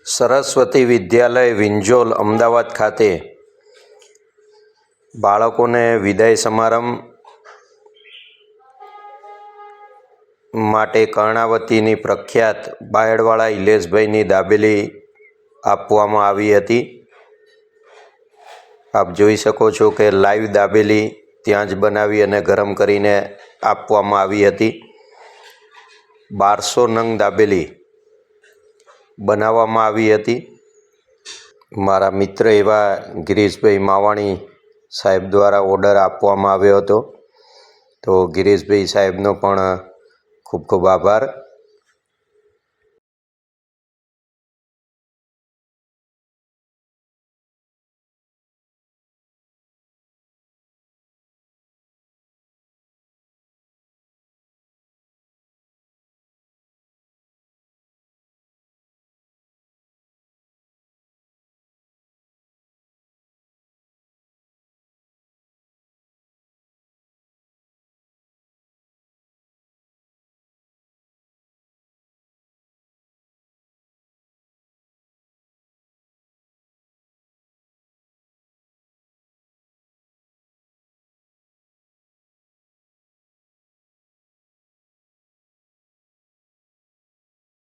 સરસ્વતી વિદ્યાલય વિંજોલ અમદાવાદ ખાતે બાળકોને વિદાય સમારંભ માટે કર્ણાવતીની પ્રખ્યાત બાયડવાળા ઇલેશભાઈની દાબેલી આપવામાં આવી હતી। આપ જોઈ શકો છો કે લાઈવ દાબેલી ત્યાં જ બનાવી અને ગરમ કરીને આપવામાં આવી હતી। 1200 નંગ દાબેલી બનાવવામાં આવી હતી। મારા મિત્ર એવા ગિરીશભાઈ માવાણી સાહેબ દ્વારા ઓર્ડર આપવામાં આવ્યો હતો, તો ગિરીશભાઈ સાહેબનો પણ ખૂબ ખૂબ આભાર।